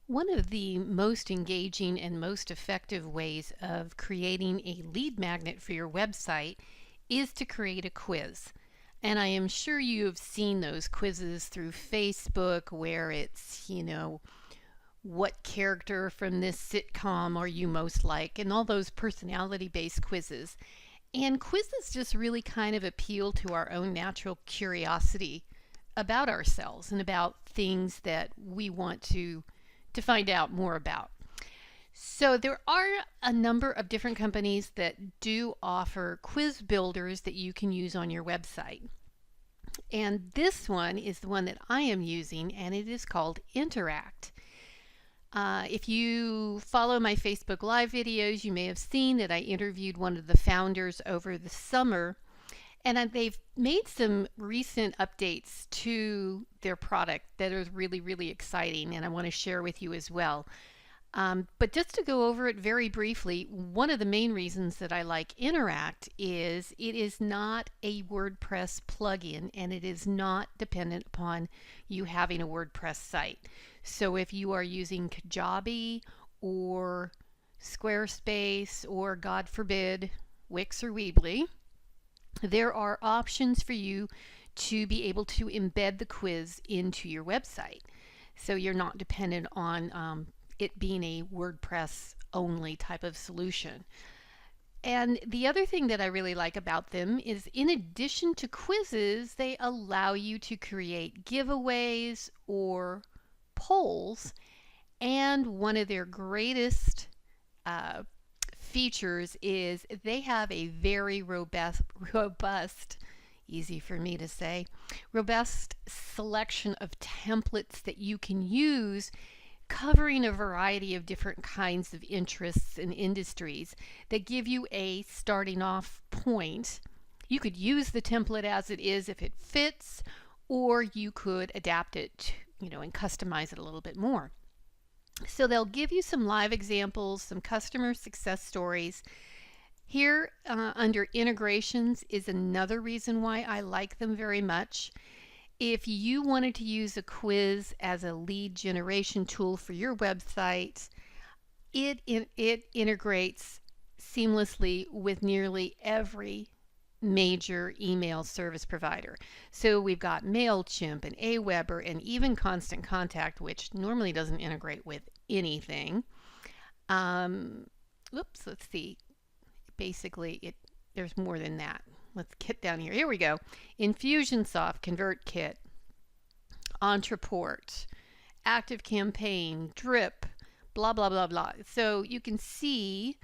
One of the most engaging and most effective ways of creating a lead magnet for your website is to create a quiz. And I am sure you have seen those quizzes through Facebook where it's, what character from this sitcom are you most like, and all those personality based quizzes. And quizzes just really kind of appeal to our own natural curiosity about ourselves and about things that we want to find out more about. So there are a number of different companies that do offer quiz builders that you can use on your website. And this one is the one that I am using, and it is called Interact. If you follow my Facebook Live videos, you may have seen that I interviewed one of the founders over the summer, and they've made some recent updates to their product that are really, really exciting, and I want to share with you as well. But just to go over it very briefly, one of the main reasons that I like Interact is it is not a WordPress plugin and it is not dependent upon you having a WordPress site. So if you are using Kajabi or Squarespace or, God forbid, Wix or Weebly, there are options for you to be able to embed the quiz into your website. So you're not dependent on it being a WordPress only type of solution. And the other thing that I really like about them is, in addition to quizzes, they allow you to create giveaways or polls. And one of their greatest uh, features is they have a very robust, easy for me to say, robust selection of templates that you can use, covering a variety of different kinds of interests and industries that give you a starting off point. You could use the template as it is if it fits, or you could adapt it, and customize it a little bit more. So they'll give you some live examples, some customer success stories. Here under integrations is another reason why I like them very much. If you wanted to use a quiz as a lead generation tool for your website, it integrates seamlessly with nearly every major email service provider. So we've got MailChimp and Aweber and even Constant Contact, which normally doesn't integrate with anything. Let's see. Basically, there's more than that. Let's get down here. Here we go. Infusionsoft, ConvertKit, Ontraport, ActiveCampaign, Drip, blah, blah, blah, blah. So you can see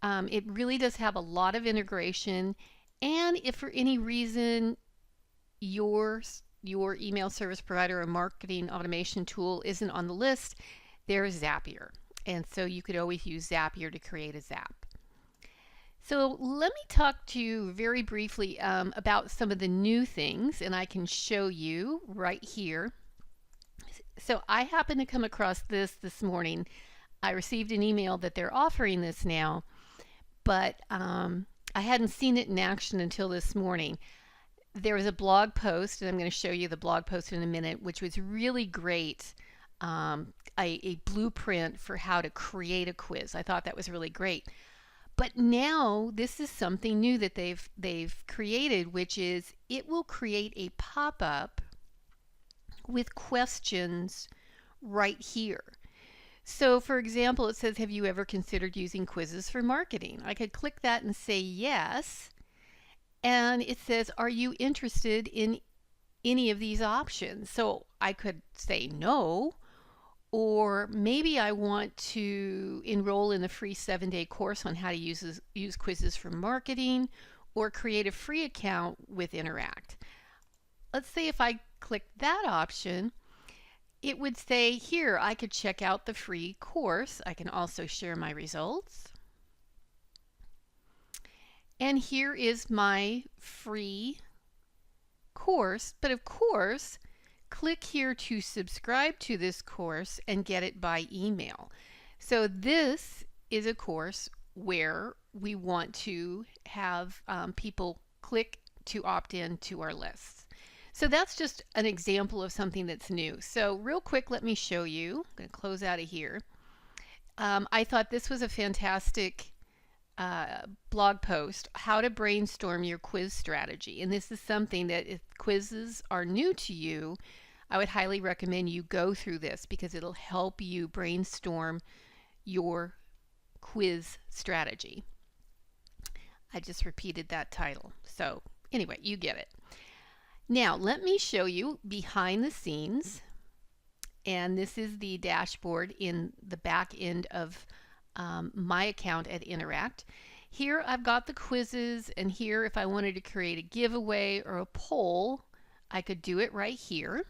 it really does have a lot of integration. And if for any reason your email service provider or marketing automation tool isn't on the list, there's Zapier. And so you could always use Zapier to create a Zap. So let me talk to you very briefly about some of the new things, and I can show you right here. So I happened to come across this morning. I received an email that they're offering this now, but I hadn't seen it in action until this morning. There was a blog post, and I'm going to show you the blog post in a minute, which was really great. A blueprint for how to create a quiz. I thought that was really great. But now this is something new that they've created, which is it will create a pop-up with questions right here. So for example, it says, have you ever considered using quizzes for marketing? I could click that and say yes. And it says, are you interested in any of these options? So I could say no, or maybe I want to enroll in a free 7-day course on how to use quizzes for marketing, or create a free account with Interact. Let's say if I click that option, it would say here I could check out the free course. I can also share my results. And here is my free course. But of course, click here to subscribe to this course and get it by email. So this is a course where we want to have people click to opt in to our lists. So that's just an example of something that's new. So real quick, let me show you. I'm going to close out of here. I thought this was a fantastic blog post, how to brainstorm your quiz strategy. And this is something that if quizzes are new to you, I would highly recommend you go through this because it'll help you brainstorm your quiz strategy. I just repeated that title. So anyway, you get it. Now let me show you behind the scenes. And this is the dashboard in the back end of my account at Interact. Here I've got the quizzes, and here if I wanted to create a giveaway or a poll, I could do it right here.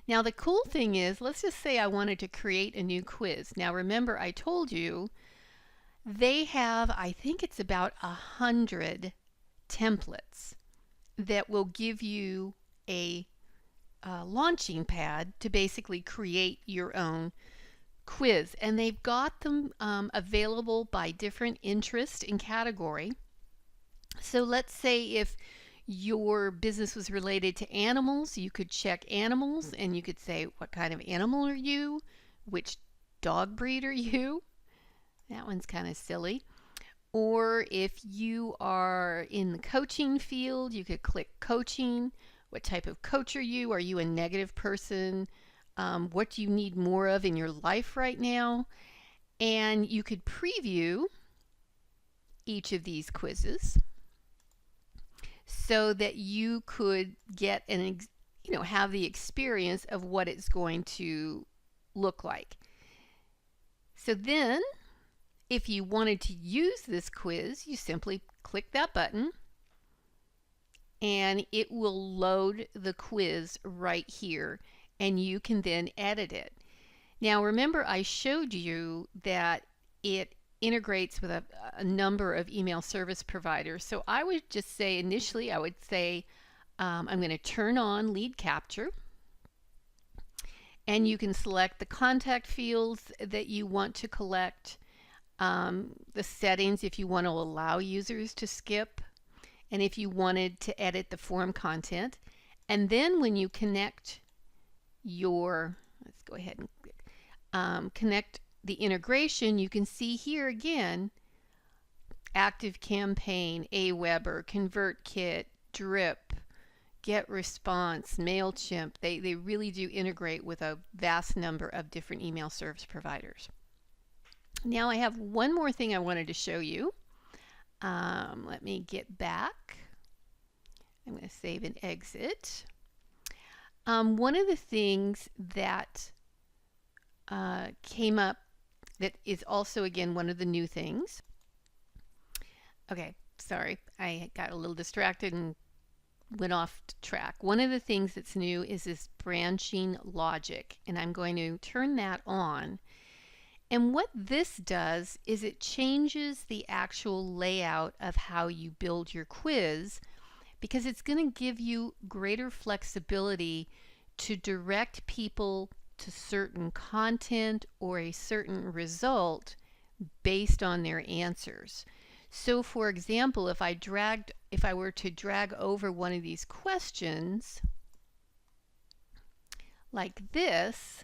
Now the cool thing is, let's just say I wanted to create a new quiz. Now remember, I told you they have, I think it's about 100 templates that will give you a launching pad to basically create your own quiz, and they've got them available by different interest and category. So let's say if your business was related to animals, you could check animals and you could say, what kind of animal are you? Which dog breed are you? That one's kind of silly. Or if you are in the coaching field, you could click coaching. What type of coach are you? Are you a negative person? What do you need more of in your life right now? And you could preview each of these quizzes so that you could get have the experience of what it's going to look like. So then if you wanted to use this quiz, you simply click that button and it will load the quiz right here, and you can then edit it. Now remember, I showed you that it integrates with a number of email service providers. So I would just say initially, I would say I'm going to turn on lead capture, and you can select the contact fields that you want to collect, the settings if you want to allow users to skip, and if you wanted to edit the form content. And then when you connect your, let's go ahead and connect the integration, you can see here again, ActiveCampaign, Aweber, ConvertKit, Drip, GetResponse, MailChimp. They really do integrate with a vast number of different email service providers. Now I have one more thing I wanted to show you. Let me get back. I'm going to save and exit. One of the things that came up that is also, again, one of the new things. Okay, sorry, I got a little distracted and went off track. One of the things that's new is this branching logic, and I'm going to turn that on. And what this does is it changes the actual layout of how you build your quiz, because it's going to give you greater flexibility to direct people to certain content or a certain result based on their answers. So for example, if I were to drag over one of these questions like this,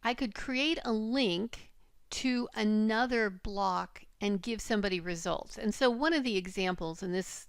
I could create a link to another block and give somebody results. And so one of the examples, and this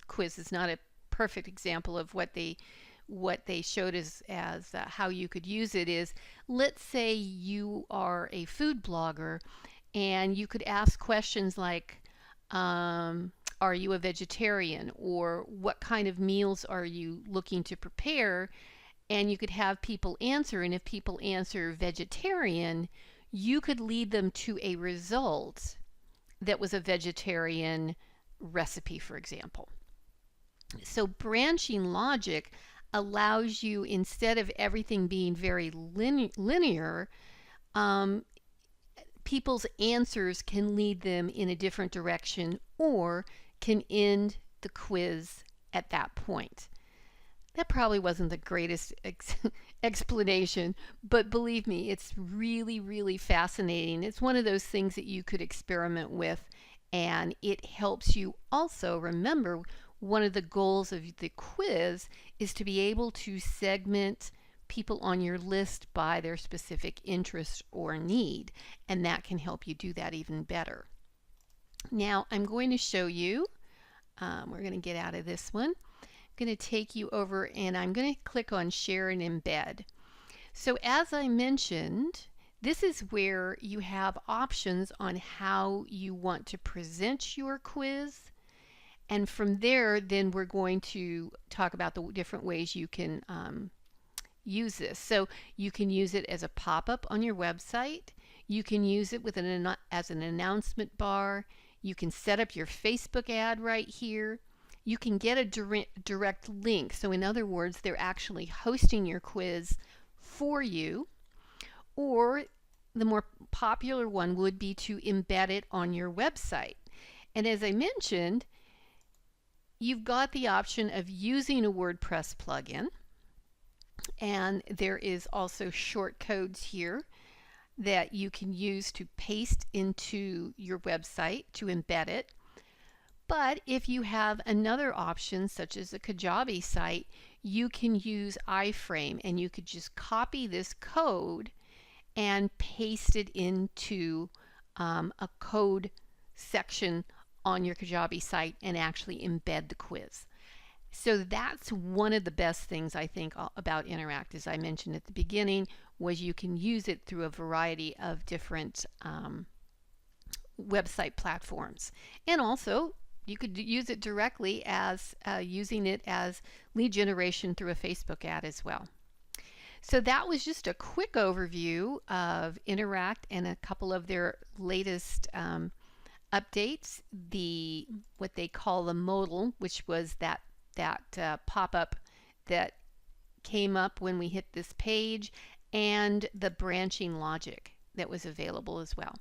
quiz is not a perfect example of what they showed as how you could use it, is let's say you are a food blogger and you could ask questions like, are you a vegetarian, or what kind of meals are you looking to prepare? And you could have people answer, and if people answer vegetarian, you could lead them to a result that was a vegetarian recipe, for example. So branching logic allows you, instead of everything being very linear, people's answers can lead them in a different direction or can end the quiz at that point. That probably wasn't the greatest explanation, but believe me, it's really, really fascinating. It's one of those things that you could experiment with, and it helps you also remember one of the goals of the quiz is to be able to segment people on your list by their specific interest or need, and that can help you do that even better. Now I'm going to show you, we're going to get out of this one. I'm going to take you over and I'm going to click on Share and Embed. So as I mentioned, this is where you have options on how you want to present your quiz. And from there, then we're going to talk about the different ways you can use this. So you can use it as a pop-up on your website. You can use it with as an announcement bar. You can set up your Facebook ad right here. You can get a direct link. So in other words, they're actually hosting your quiz for you. Or the more popular one would be to embed it on your website. And as I mentioned, you've got the option of using a WordPress plugin. And there is also short codes here that you can use to paste into your website to embed it. But if you have another option, such as a Kajabi site, you can use iframe, and you could just copy this code and paste it into a code section on your Kajabi site and actually embed the quiz. So that's one of the best things I think about Interact, as I mentioned at the beginning, was you can use it through a variety of different website platforms. And also, you could use it directly as using it as lead generation through a Facebook ad as well. So that was just a quick overview of Interact and a couple of their latest updates. What they call the modal, which was that pop-up that came up when we hit this page, and the branching logic that was available as well.